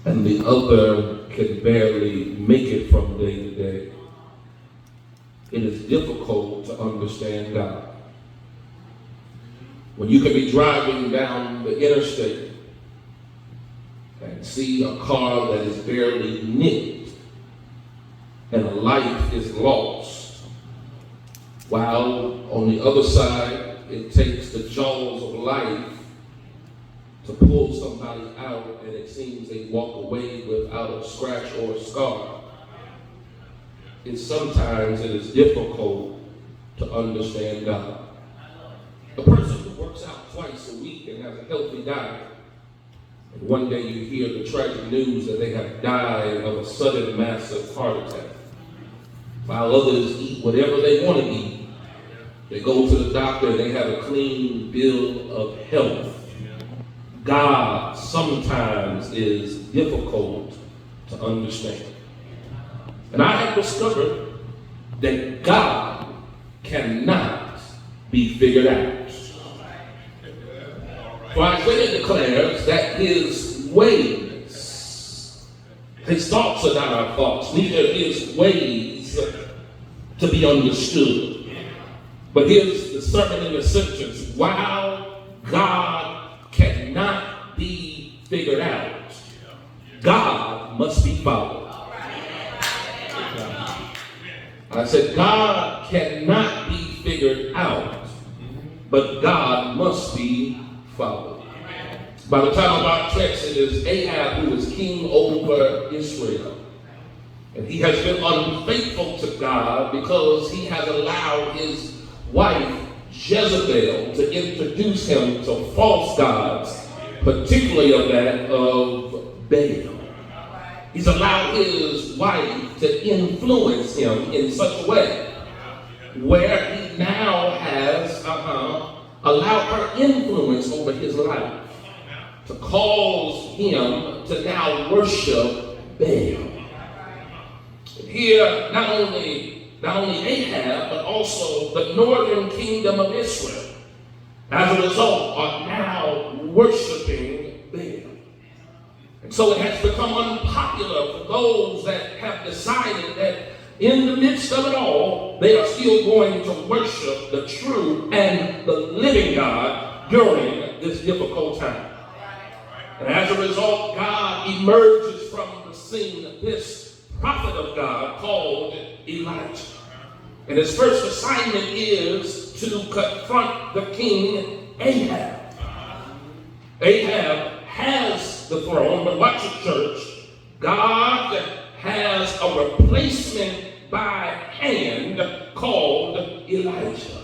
and the other can barely make it from day to day, it is difficult to understand God. When you can be driving down the interstate and see a car that is barely nicked and a life is lost, while on the other side it takes the jaws of life to pull somebody out and it seems they walk away without a scratch or a scar. Sometimes it is difficult to understand God. A person who works out twice a week and has a healthy diet, and one day you hear the tragic news that they have died of a sudden massive heart attack, while others eat whatever they want to eat. They go to the doctor and they have a clean bill of health. God sometimes is difficult to understand. And I have discovered that God cannot be figured out. For Isaiah declares that his ways, his thoughts are not our thoughts, neither his ways to be understood. But here's the sermon in a sentence: while God cannot be figured out, God must be followed. I said, God cannot be figured out, but God must be followed. By the time of our text, it is Ahab who is king over Israel. And he has been unfaithful to God because he has allowed his wife Jezebel to introduce him to false gods, particularly of that of Baal. He's allowed his wife to influence him in such a way where he now has allowed her influence over his life to cause him to now worship Baal. Here, not only Ahab, but also the northern kingdom of Israel, as a result, are now worshiping Baal. And so it has become unpopular for those that have decided that in the midst of it all, they are still going to worship the true and the living God during this difficult time. And as a result, God emerges from the scene, this prophet of God called Elijah. And his first assignment is to confront the king Ahab. Ahab has the throne, but watch it, church. God has a replacement by hand called Elijah.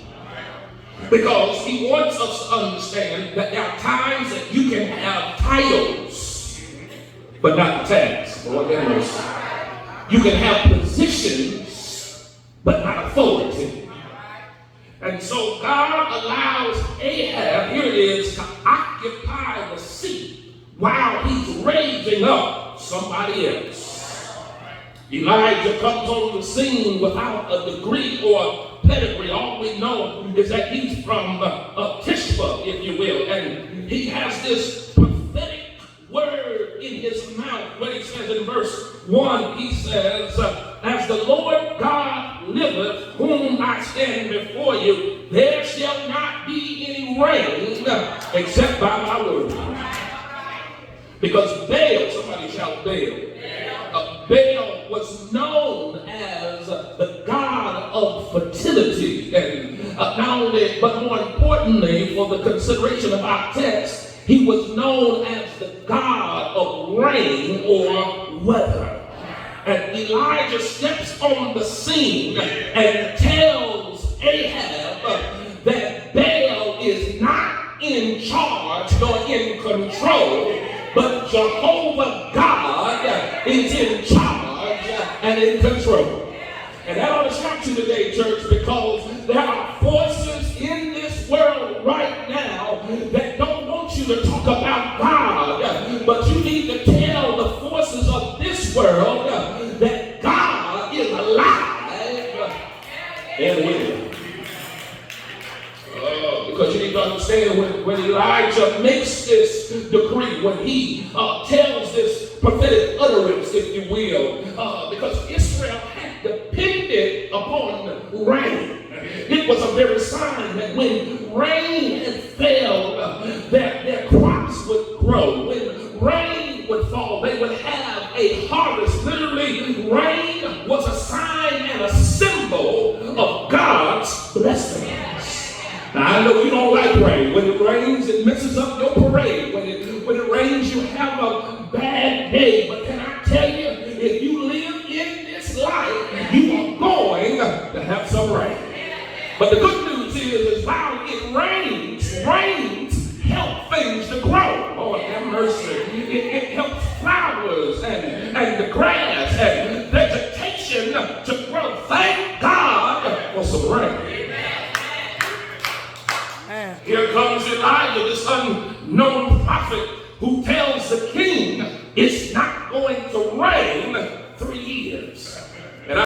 Because he wants us to understand that there are times that you can have titles, but not tags. Lord have mercy. You can have positions, but not authority. And so God allows Ahab, here it is, to occupy the seat while he's raising up somebody else. Elijah comes on the scene without a degree or pedigree. All we know is that he's from Tishba, if you will, and he has this prophetic word in his mouth. When he says in verse 1, he says, as the Lord God liveth, whom I stand before you, there shall not be any rain except by my word. Because Baal, somebody shout Baal. Baal was known as the god of fertility, and not only, but more importantly, for the consideration of our text, he was known as the god of rain or weather. And Elijah steps on the scene and tells Ahab that Baal is not in charge nor in control, but Jehovah God is in charge and in control. And that ought to shock you today, church, because there are forces in this world right now that don't want you to talk about God, but you need to tell the forces of this world that God is alive and willing. Because you need to understand when Elijah makes this decree, when he tells this prophetic utterance, if you will, because Israel had depended upon rain. It was a very sign that when rain had failed, that their crops would grow. When rain would fall, they would have a harvest. Literally, rain was a sign and a symbol of God's blessings. Now, I know you don't like rain. When it rains, it messes up your parade. When it rains, you have a bad day. But can I tell you, if you live in this life, you are going to have some rain. But the good news is while it rains help things to grow. Lord have mercy. It helps flowers and the grass and vegetation to grow. Thank God for some rain. Here comes Elijah, this unknown prophet, who tells the king it's not going to rain 3 years.